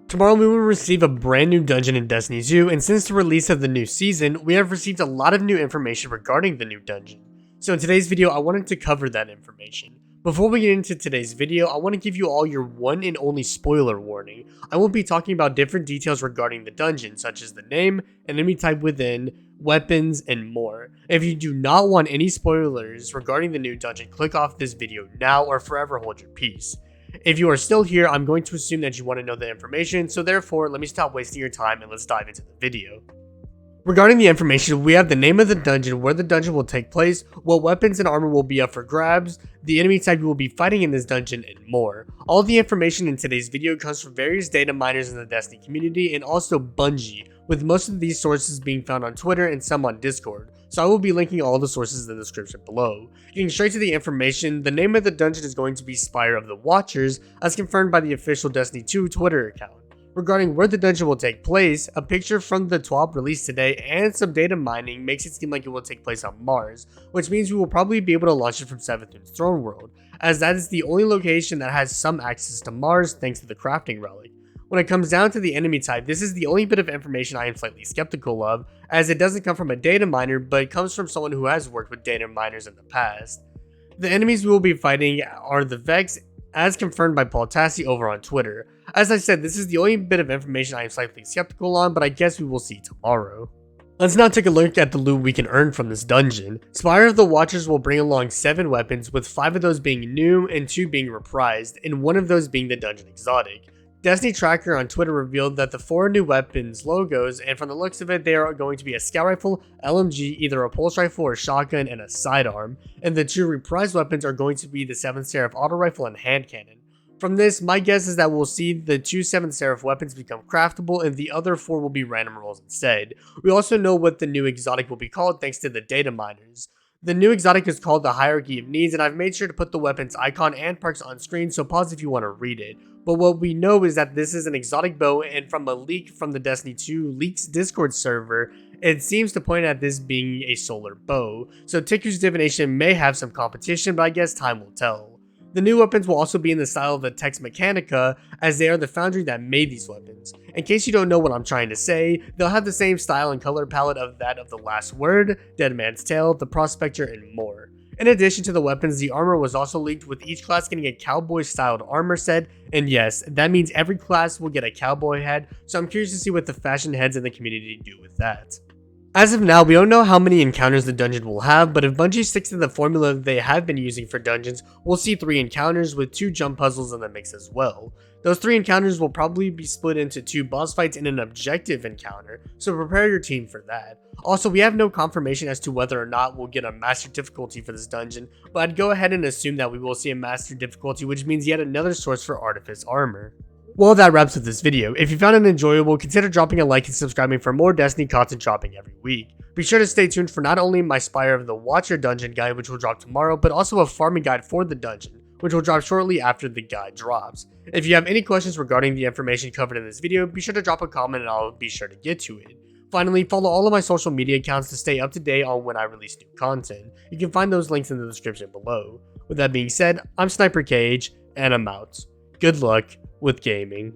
Tomorrow we will receive a brand new dungeon in Destiny 2, and since the release of the new season, we have received a lot of new information regarding the new dungeon. So in today's video, I wanted to cover that information. Before we get into today's video, I want to give you all your one and only spoiler warning. I will be talking about different details regarding the dungeon, such as the name, enemy type within, weapons, and more. If you do not want any spoilers regarding the new dungeon, click off this video now or forever hold your peace. If you are still here, I'm going to assume that you want to know the information, so therefore, let me stop wasting your time and let's dive into the video. Regarding the information, we have the name of the dungeon, where the dungeon will take place, what weapons and armor will be up for grabs, the enemy type you will be fighting in this dungeon, and more. All the information in today's video comes from various data miners in the Destiny community and also Bungie, with most of these sources being found on Twitter and some on Discord, so I will be linking all the sources in the description below. Getting straight to the information, the name of the dungeon is going to be Spire of the Watchers, as confirmed by the official Destiny 2 Twitter account. Regarding where the dungeon will take place, a picture from the TWAB released today and some data mining makes it seem like it will take place on Mars, which means we will probably be able to launch it from Savathun's throne world, as that is the only location that has some access to Mars thanks to the crafting relic. When it comes down to the enemy type, this is the only bit of information I am slightly skeptical of, as it doesn't come from a data miner, but it comes from someone who has worked with data miners in the past. The enemies we will be fighting are the Vex, as confirmed by Paul Tassi over on Twitter. As I said, this is the only bit of information I am slightly skeptical on, but I guess we will see tomorrow. Let's now take a look at the loot we can earn from this dungeon. Spire of the Watchers will bring along 7 weapons, with 5 of those being new and 2 being reprised, and 1 of those being the dungeon exotic. Destiny Tracker on Twitter revealed that the 4 new weapons logos, and from the looks of it, they are going to be a scout rifle, LMG, either a pulse rifle or shotgun, and a sidearm, and the 2 reprised weapons are going to be the 7th Seraph auto rifle and hand cannon. From this, my guess is that we'll see the 2 7th Seraph weapons become craftable and the other 4 will be random rolls instead. We also know what the new exotic will be called thanks to the data miners. The new exotic is called the Hierarchy of Needs, and I've made sure to put the weapons icon and perks on screen, so pause if you want to read it. But what we know is that this is an exotic bow, and from a leak from the Destiny 2 Leaks Discord server, it seems to point at this being a solar bow. So Tiku's divination may have some competition, but I guess time will tell. The new weapons will also be in the style of the Tex Mechanica, as they are the foundry that made these weapons. In case you don't know what I'm trying to say, they'll have the same style and color palette of that of the Last Word, Dead Man's Tale, the Prospector, and more. In addition to the weapons, the armor was also leaked, with each class getting a cowboy styled armor set, and yes, that means every class will get a cowboy head, so I'm curious to see what the fashion heads in the community do with that. As of now, we don't know how many encounters the dungeon will have, but if Bungie sticks to the formula they have been using for dungeons, we'll see 3 encounters with 2 jump puzzles in the mix as well. Those 3 encounters will probably be split into 2 boss fights and an objective encounter, so prepare your team for that. Also, we have no confirmation as to whether or not we'll get a master difficulty for this dungeon, but I'd go ahead and assume that we will see a master difficulty, which means yet another source for Artifice armor. Well, that wraps up this video. If you found it enjoyable, consider dropping a like and subscribing for more Destiny content dropping every week. Be sure to stay tuned for not only my Spire of the Watcher dungeon guide, which will drop tomorrow, but also a farming guide for the dungeon, which will drop shortly after the guide drops. If you have any questions regarding the information covered in this video, be sure to drop a comment and I'll be sure to get to it. Finally, follow all of my social media accounts to stay up to date on when I release new content. You can find those links in the description below. With that being said, I'm SniperKH, and I'm out. Good luck with gaming.